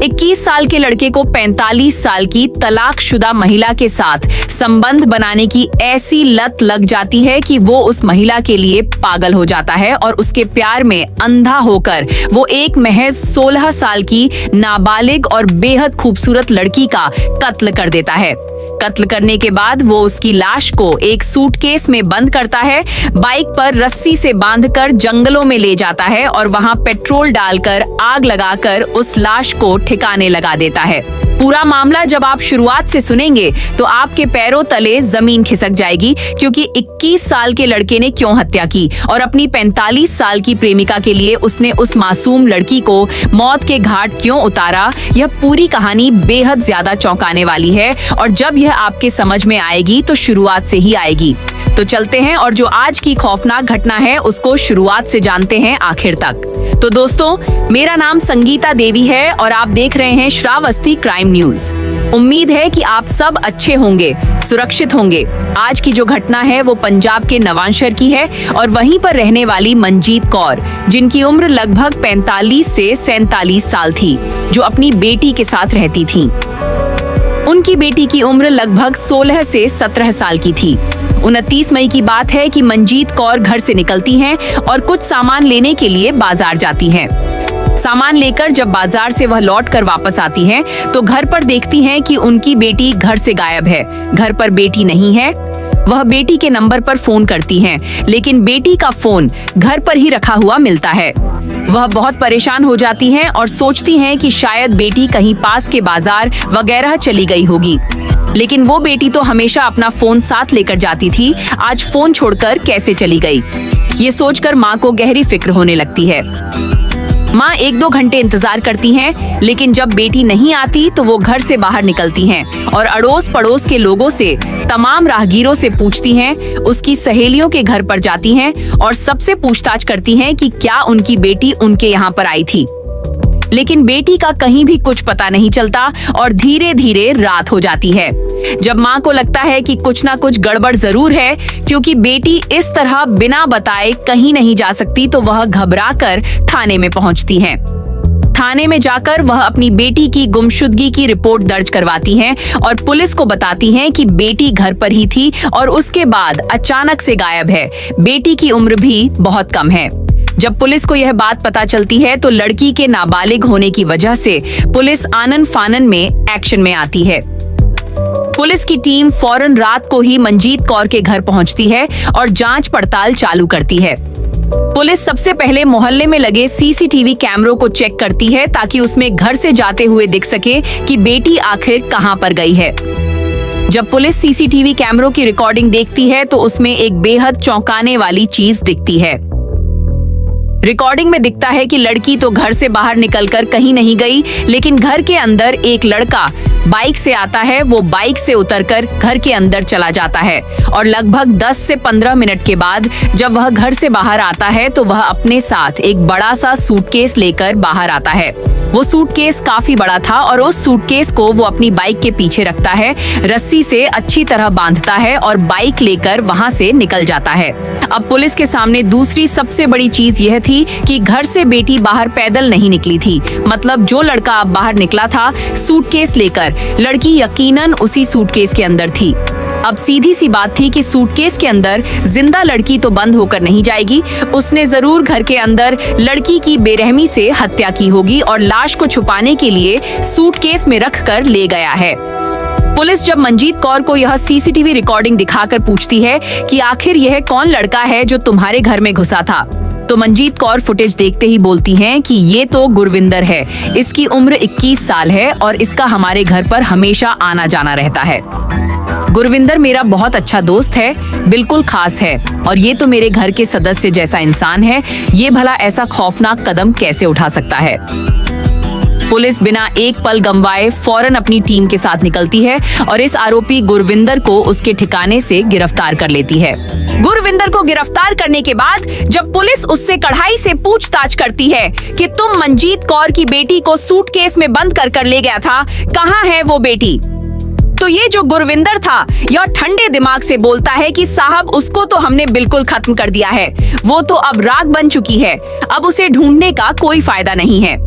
21 साल के लड़के को 45 साल की तलाकशुदा महिला के साथ संबंध बनाने की ऐसी लत लग जाती है कि वो उस महिला के लिए पागल हो जाता है और उसके प्यार में अंधा होकर वो एक महज 16 साल की नाबालिग और बेहद खूबसूरत लड़की का कत्ल कर देता है। कत्ल करने के बाद वो उसकी लाश को एक सूटकेस में बंद करता है, बाइक पर रस्सी से बांधकर जंगलों में ले जाता है और वहां पेट्रोल डालकर आग लगाकर उस लाश को ठिकाने लगा देता है। पूरा मामला जब आप शुरुआत से सुनेंगे तो आपके पैरों तले जमीन खिसक जाएगी, क्योंकि 21 साल के लड़के ने क्यों हत्या की और अपनी 45 साल की प्रेमिका के लिए उसने उस मासूम लड़की को मौत के घाट क्यों उतारा। यह पूरी कहानी बेहद ज्यादा चौंकाने वाली है और जब यह आपके समझ में आएगी तो शुरुआत से ही आएगी। तो चलते हैं और जो आज की खौफनाक घटना है उसको शुरुआत से जानते हैं आखिर तक। तो दोस्तों, मेरा नाम संगीता देवी है और आप देख रहे हैं श्रावस्ती क्राइम न्यूज। उम्मीद है कि आप सब अच्छे होंगे, सुरक्षित होंगे। आज की जो घटना है वो पंजाब के नवांशहर की है और वहीं पर रहने वाली मंजीत कौर, जिनकी उम्र लगभग 45 से 47 साल थी, जो अपनी बेटी के साथ रहती थी। उनकी बेटी की उम्र लगभग 16 से 17 साल की थी। 29 मई की बात है कि मंजीत कौर घर से निकलती हैं और कुछ सामान लेने के लिए बाजार जाती हैं। सामान लेकर जब बाजार से वह लौट कर वापस आती हैं, तो घर पर देखती हैं कि उनकी बेटी घर से गायब है। घर पर बेटी नहीं है। वह बेटी के नंबर पर फोन करती हैं, लेकिन बेटी का फोन घर पर ही रखा हुआ मिलता है। वह बहुत परेशान हो जाती हैं और सोचती हैं कि शायद बेटी कहीं पास के बाजार वगैरह चली गई होगी। लेकिन वो बेटी तो हमेशा अपना फोन साथ लेकर जाती थी, आज फोन छोड़कर कैसे चली गई, ये सोचकर माँ को गहरी फिक्र होने लगती है। माँ 1-2 घंटे इंतजार करती हैं, लेकिन जब बेटी नहीं आती तो वो घर से बाहर निकलती हैं और अड़ोस पड़ोस के लोगों से, तमाम राहगीरों से पूछती हैं, उसकी सहेलियों के घर पर जाती हैं और सबसे पूछताछ करती हैं कि क्या उनकी बेटी उनके यहाँ पर आई थी। लेकिन बेटी का कहीं भी कुछ पता नहीं चलता और धीरे धीरे रात हो जाती है। जब माँ को लगता है कि कुछ ना कुछ गड़बड़ जरूर है, क्योंकि बेटी इस तरह बिना बताए कहीं नहीं जा सकती, तो वह घबराकर थाने में पहुंचती हैं। थाने में जाकर वह अपनी बेटी की गुमशुदगी की रिपोर्ट दर्ज करवाती हैं और पुलिस को बताती हैं कि बेटी घर पर ही थी और उसके बाद अचानक से गायब है। बेटी की उम्र भी बहुत कम है। जब पुलिस को यह बात पता चलती है तो लड़की के नाबालिग होने की वजह से पुलिस आनन फानन में एक्शन में आती है। पुलिस की टीम फौरन रात को ही मंजीत कौर के घर पहुंचती है और जांच पड़ताल चालू करती है। पुलिस सबसे पहले मोहल्ले में लगे सीसीटीवी कैमरों को चेक करती है, ताकि उसमें घर से जाते हुए दिख सके कि बेटी आखिर कहां पर गई है। जब पुलिस सीसीटीवी कैमरों की रिकॉर्डिंग देखती है तो उसमें एक बेहद चौंकाने वाली चीज दिखती है। रिकॉर्डिंग में दिखता है कि लड़की तो घर से बाहर निकलकर कहीं नहीं गई, लेकिन घर के अंदर एक लड़का बाइक से आता है। वो बाइक से उतरकर घर के अंदर चला जाता है और लगभग 10 से 15 मिनट के बाद जब वह घर से बाहर आता है तो वह अपने साथ एक बड़ा सा सूटकेस लेकर बाहर आता है। वो सूटकेस काफी बड़ा था और उस सूटकेस को वो अपनी बाइक के पीछे रखता है, रस्सी से अच्छी तरह बांधता है और बाइक लेकर वहां से निकल जाता है। अब पुलिस के सामने दूसरी सबसे बड़ी चीज यह थी कि घर से बेटी बाहर पैदल नहीं निकली थी। मतलब जो लड़का अब बाहर निकला था सूटकेस लेकर, लड़की यकीनन उसी सूटकेस के अंदर थी। अब सीधी सी बात थी कि सूटकेस के अंदर जिंदा लड़की तो बंद होकर नहीं जाएगी, उसने जरूर घर के अंदर लड़की की बेरहमी से हत्या की होगी और लाश को छुपाने के लिए सूटकेस में रखकर ले गया है। पुलिस जब मंजीत कौर को यह सीसीटीवी रिकॉर्डिंग दिखाकर पूछती है कि आखिर यह कौन लड़का है जो तुम्हारे घर में घुसा था, तो मंजीत कौर फुटेज देखते ही बोलती हैं कि ये तो गुरविंदर है, इसकी उम्र 21 साल है और इसका हमारे घर पर हमेशा आना जाना रहता है। गुरविंदर मेरा बहुत अच्छा दोस्त है, बिल्कुल खास है और ये तो मेरे घर के सदस्य जैसा इंसान है। ये भला ऐसा खौफनाक कदम कैसे उठा सकता है। पुलिस बिना एक पल गंवाए फौरन अपनी टीम के साथ निकलती है और इस आरोपी गुरविंदर को उसके ठिकाने से गिरफ्तार कर लेती है। गुरविंदर को गिरफ्तार करने के बाद जब पुलिस उससे कड़ाई से पूछताछ करती है कि तुम मंजीत कौर की बेटी को सूटकेस में बंद कर ले गया था, कहाँ है वो बेटी, तो ये जो गुरविंदर था यह ठंडे दिमाग से बोलता है कि साहब उसको तो हमने बिल्कुल खत्म कर दिया है, वो तो अब राख बन चुकी है, अब उसे ढूंढने का कोई फायदा नहीं है।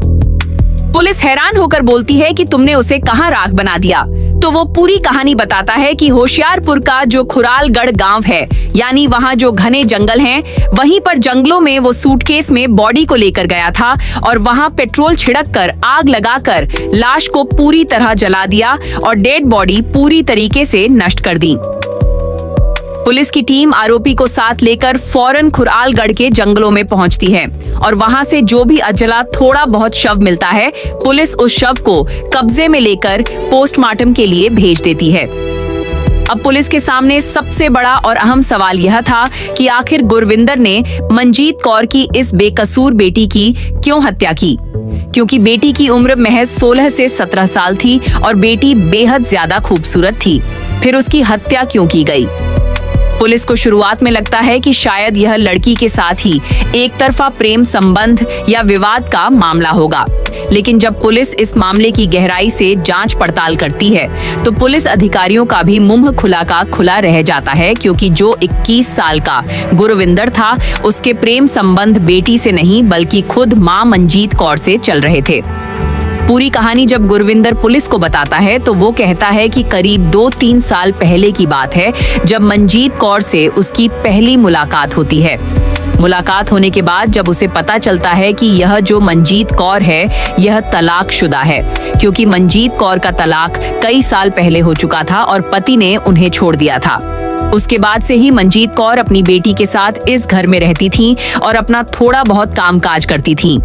पुलिस हैरान होकर बोलती है कि तुमने उसे कहां राख बना दिया। तो वो पूरी कहानी बताता है कि होशियारपुर का जो खुरालगढ़ गांव है, यानी वहां जो घने जंगल हैं, वहीं पर जंगलों में वो सूटकेस में बॉडी को लेकर गया था और वहां पेट्रोल छिड़ककर आग लगाकर लाश को पूरी तरह जला दिया और डेड बॉडी पूरी तरीके से नष्ट कर दी। पुलिस की टीम आरोपी को साथ लेकर फौरन खुरालगढ़ के जंगलों में पहुंचती है और वहां से जो भी अजला थोड़ा बहुत शव मिलता है, पुलिस उस शव को कब्जे में लेकर पोस्टमार्टम के लिए भेज देती है। अब पुलिस के सामने सबसे बड़ा और अहम सवाल यह था कि आखिर गुरविंदर ने मंजीत कौर की इस बेकसूर बेटी की क्यों हत्या की, क्योंकि बेटी की उम्र महज 16 से 17 साल थी और बेटी बेहद ज्यादा खूबसूरत थी। फिर उसकी हत्या क्यों की गई? पुलिस को शुरुआत में लगता है कि शायद यह लड़की के साथ ही एक तरफा प्रेम संबंध या विवाद का मामला होगा, लेकिन जब पुलिस इस मामले की गहराई से जांच पड़ताल करती है तो पुलिस अधिकारियों का भी मुंह खुला का खुला रह जाता है, क्योंकि जो 21 साल का गुरविंदर था, उसके प्रेम संबंध बेटी से नहीं बल्कि खुद मां मंजीत कौर से चल रहे थे। पूरी कहानी जब गुरविंदर पुलिस को बताता है तो वो कहता है कि करीब 2-3 साल पहले की बात है, जब मंजीत कौर से उसकी पहली मुलाकात होती है। मुलाकात होने के बाद जब उसे पता चलता है कि यह जो मंजीत कौर है यह तलाकशुदा है, क्योंकि मंजीत कौर का तलाक कई साल पहले हो चुका था और पति ने उन्हें छोड़ दिया था। उसके बाद से ही मंजीत कौर अपनी बेटी के साथ इस घर में रहती थी और अपना थोड़ा बहुत कामकाज करती थी।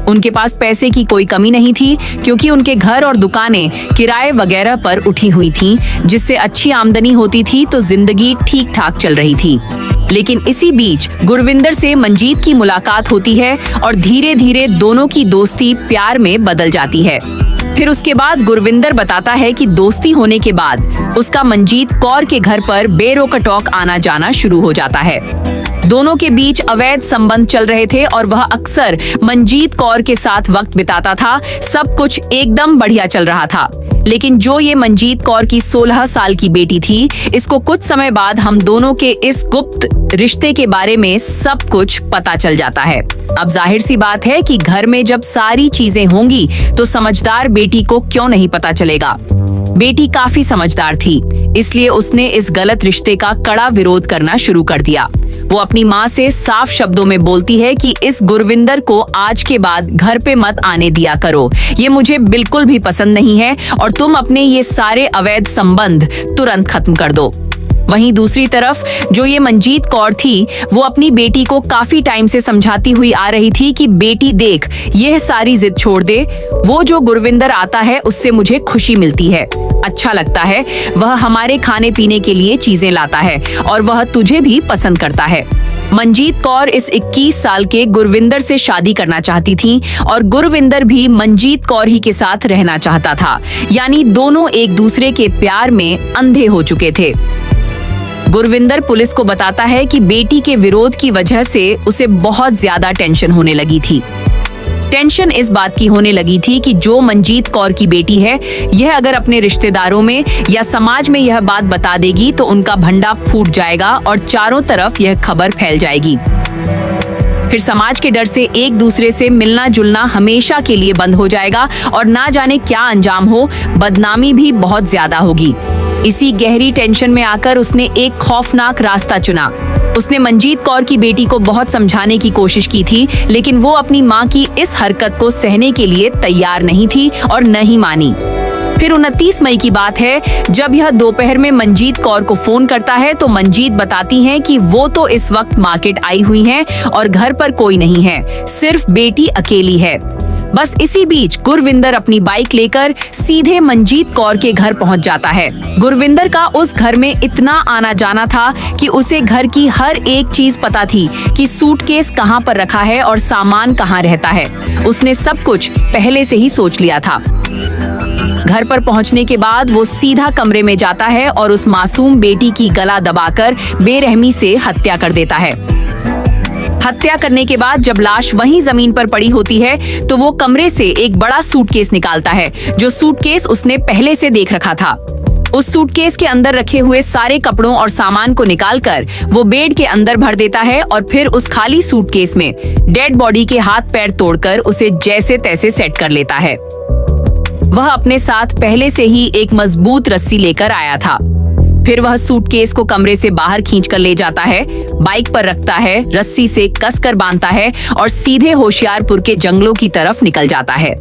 उनके पास पैसे की कोई कमी नहीं थी, क्योंकि उनके घर और दुकानें किराए वगैरह पर उठी हुई थीं, जिससे अच्छी आमदनी होती थी तो जिंदगी ठीक ठाक चल रही थी। लेकिन इसी बीच गुरविंदर से मंजीत की मुलाकात होती है और धीरे धीरे दोनों की दोस्ती प्यार में बदल जाती है। फिर उसके बाद गुरविंदर बताता है कि दोस्ती होने के बाद उसका मंजीत कौर के घर पर बेरोकटोक आना जाना शुरू हो जाता है। दोनों के बीच अवैध संबंध चल रहे थे और वह अक्सर मंजीत कौर के साथ वक्त बिताता था। सब कुछ एकदम बढ़िया चल रहा था, लेकिन जो ये मंजीत कौर की 16 साल की बेटी थी, इसको कुछ समय बाद हम दोनों के इस गुप्त रिश्ते के बारे में सब कुछ पता चल जाता है। अब जाहिर सी बात है कि घर में जब सारी चीजें होंगी तो समझदार बेटी को क्यों नहीं पता चलेगा। बेटी काफी समझदार थी, इसलिए उसने इस गलत रिश्ते का कड़ा विरोध करना शुरू कर दिया। वो अपनी माँ से साफ शब्दों में बोलती है कि इस गुरविंदर को आज के बाद घर पे मत आने दिया करो, ये मुझे बिल्कुल भी पसंद नहीं है और तुम अपने ये सारे अवैध संबंध तुरंत खत्म कर दो। वहीं दूसरी तरफ जो ये मंजीत कौर थी, वो अपनी बेटी को काफी टाइम से समझाती हुई आ रही थी कि बेटी देख, यह सारी जिद छोड़ दे, वो जो गुरविंदर आता है उससे मुझे खुशी मिलती है, अच्छा लगता है, वह हमारे खाने पीने के लिए चीजें लाता है और वह तुझे भी पसंद करता है। मंजीत कौर इस 21 साल के गुरविंदर से शादी करना चाहती थी और गुरविंदर भी मंजीत कौर ही के साथ रहना चाहता था, यानी दोनों एक दूसरे के प्यार में अंधे हो चुके थे। गुरविंदर पुलिस को बताता है कि बेटी के विरोध की वजह से उसे बहुत ज्यादा टेंशन होने लगी थी। टेंशन इस बात की होने लगी थी कि जो मंजीत कौर की बेटी है, यह अगर अपने रिश्तेदारों में या समाज में यह बात बता देगी तो उनका भंडा फूट जाएगा और चारों तरफ यह खबर फैल जाएगी। फिर समाज के डर से एक दूसरे से मिलना जुलना हमेशा के लिए बंद हो जाएगा और ना जाने क्या अंजाम हो, बदनामी भी बहुत ज्यादा होगी। इसी गहरी टेंशन में आकर उसने एक खौफनाक रास्ता चुना। उसने मंजीत कौर की बेटी को बहुत समझाने की कोशिश की थी, लेकिन वो अपनी माँ की इस हरकत को सहने के लिए तैयार नहीं थी और न ही मानी। फिर 29 मई की बात है, जब यह दोपहर में मंजीत कौर को फोन करता है तो मंजीत बताती हैं कि वो तो इस वक्त मार्केट आई हुई हैं और घर पर कोई नहीं है, सिर्फ बेटी अकेली है। बस इसी बीच गुरविंदर अपनी बाइक लेकर सीधे मंजीत कौर के घर पहुंच जाता है। गुरविंदर का उस घर में इतना आना जाना था कि उसे घर की हर एक चीज पता थी कि सूटकेस कहां पर रखा है और सामान कहां रहता है। उसने सब कुछ पहले से ही सोच लिया था। घर पर पहुंचने के बाद वो सीधा कमरे में जाता है और उस मासूम बेटी की गला दबाकर बेरहमी से हत्या कर देता है। हत्या करने के बाद जब लाश वहीं जमीन पर पड़ी होती है तो वो कमरे से एक बड़ा सूटकेस निकालता है, जो सूटकेस उसने पहले से देख रखा था। उस सूटकेस के अंदर रखे हुए सारे कपड़ों और सामान को निकालकर वो बेड के अंदर भर देता है और फिर उस खाली सूटकेस में डेड बॉडी के हाथ पैर तोड़कर उसे जैसे तैसे सेट कर लेता है। वह अपने साथ पहले से ही एक मजबूत रस्सी लेकर आया था। फिर वह सूटकेस को कमरे से बाहर खींचकर ले जाता है, बाइक पर रखता है, रस्सी से कसकर बांधता है और सीधे होशियारपुर के जंगलों की तरफ निकल जाता है।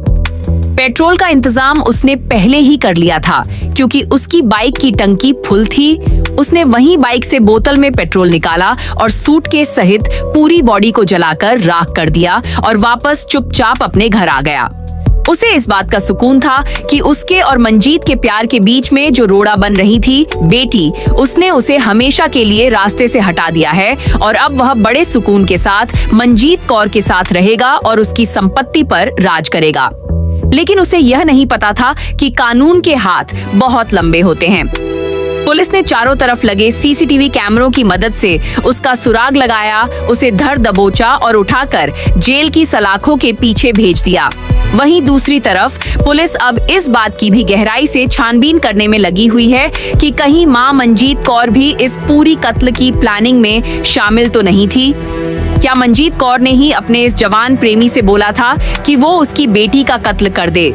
पेट्रोल का इंतजाम उसने पहले ही कर लिया था क्योंकि उसकी बाइक की टंकी फुल थी। उसने वहीं बाइक से बोतल में पेट्रोल निकाला और सूटकेस सहित पूरी बॉडी को जलाकर राख कर दिया और वापस चुपचाप अपने घर आ गया। उसे इस बात का सुकून था कि उसके और मंजीत के प्यार के बीच में जो रोड़ा बन रही थी बेटी, उसने उसे हमेशा के लिए रास्ते से हटा दिया है और अब वह बड़े सुकून के साथ मंजीत कौर के साथ रहेगा और उसकी संपत्ति पर राज करेगा। लेकिन उसे यह नहीं पता था कि कानून के हाथ बहुत लंबे होते हैं। पुलिस ने चारों तरफ लगे सीसीटीवी कैमरों की मदद से उसका सुराग लगाया, उसे धर दबोचा और उठाकर जेल की सलाखों के पीछे भेज दिया। वहीं दूसरी तरफ पुलिस अब इस बात की भी गहराई से छानबीन करने में लगी हुई है कि कहीं मां मंजीत कौर भी इस पूरी कत्ल की प्लानिंग में शामिल तो नहीं थी। क्या मंजीत कौर ने ही अपने इस जवान प्रेमी से बोला था कि वो उसकी बेटी का कत्ल कर दे,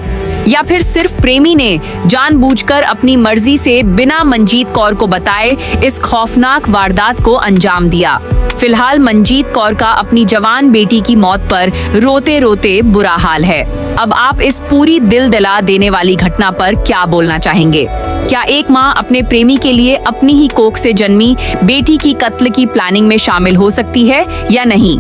या फिर सिर्फ प्रेमी ने जानबूझकर अपनी मर्जी से बिना मंजीत कौर को बताए इस खौफनाक वारदात को अंजाम दिया। फिलहाल मंजीत कौर का अपनी जवान बेटी की मौत पर रोते रोते बुरा हाल है। अब आप इस पूरी दिल दिला देने वाली घटना पर क्या बोलना चाहेंगे? क्या एक माँ अपने प्रेमी के लिए अपनी ही कोख से जन्मी बेटी की कत्ल की प्लानिंग में शामिल हो सकती है या नहीं?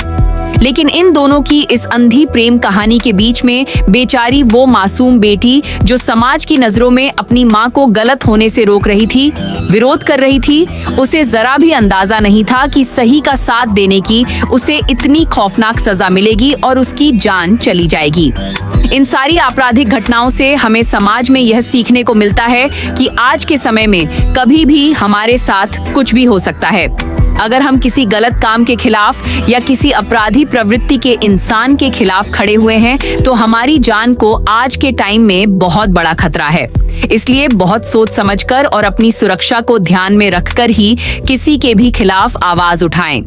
लेकिन इन दोनों की इस अंधी प्रेम कहानी के बीच में बेचारी वो मासूम बेटी जो समाज की नजरों में अपनी माँ को गलत होने से रोक रही थी, विरोध कर रही थी, उसे जरा भी अंदाजा नहीं था कि सही का साथ देने की उसे इतनी खौफनाक सजा मिलेगी और उसकी जान चली जाएगी। इन सारी आपराधिक घटनाओं से हमें समाज में यह सीखने को मिलता है कि आज के समय में कभी भी हमारे साथ कुछ भी हो सकता है। अगर हम किसी गलत काम के खिलाफ या किसी अपराधी प्रवृत्ति के इंसान के खिलाफ खड़े हुए हैं तो हमारी जान को आज के टाइम में बहुत बड़ा खतरा है। इसलिए बहुत सोच समझकर और अपनी सुरक्षा को ध्यान में रखकर ही किसी के भी खिलाफ आवाज उठाएं।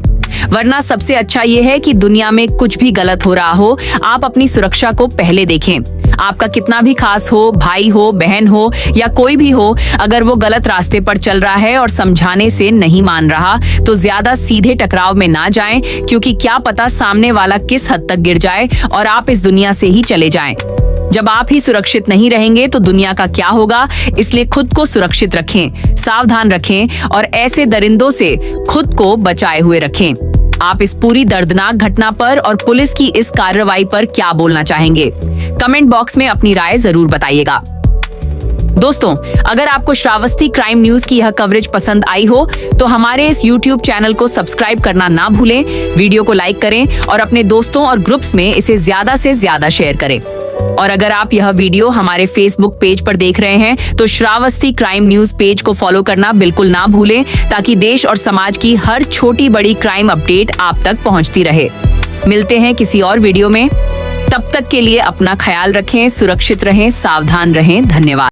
वरना सबसे अच्छा ये है कि दुनिया में कुछ भी गलत हो रहा हो, आप अपनी सुरक्षा को पहले देखें। आपका कितना भी खास हो, भाई हो, बहन हो या कोई भी हो, अगर वो गलत रास्ते पर चल रहा है और समझाने से नहीं मान रहा तो ज्यादा सीधे टकराव में ना जाएं, क्योंकि क्या पता सामने वाला किस हद तक गिर जाए और आप इस दुनिया से ही चले जाएं। जब आप ही सुरक्षित नहीं रहेंगे तो दुनिया का क्या होगा? इसलिए खुद को सुरक्षित रखें, सावधान रखें और ऐसे दरिंदों से खुद को बचाए हुए रखें। आप इस पूरी दर्दनाक घटना पर और पुलिस की इस कार्रवाई पर क्या बोलना चाहेंगे? कमेंट बॉक्स में अपनी राय जरूर बताइएगा। दोस्तों, अगर आपको श्रावस्ती क्राइम न्यूज की यह कवरेज पसंद आई हो तो हमारे इस YouTube चैनल को सब्सक्राइब करना ना भूलें, वीडियो को लाइक करें और अपने दोस्तों और ग्रुप्स में इसे ज्यादा से ज्यादा शेयर करें। और अगर आप यह वीडियो हमारे फेसबुक पेज पर देख रहे हैं तो श्रावस्ती क्राइम न्यूज पेज को फॉलो करना बिल्कुल ना भूलें, ताकि देश और समाज की हर छोटी बड़ी क्राइम अपडेट आप तक पहुंचती रहे। मिलते हैं किसी और वीडियो में, तब तक के लिए अपना ख्याल रखें, सुरक्षित रहें, सावधान रहें। धन्यवाद।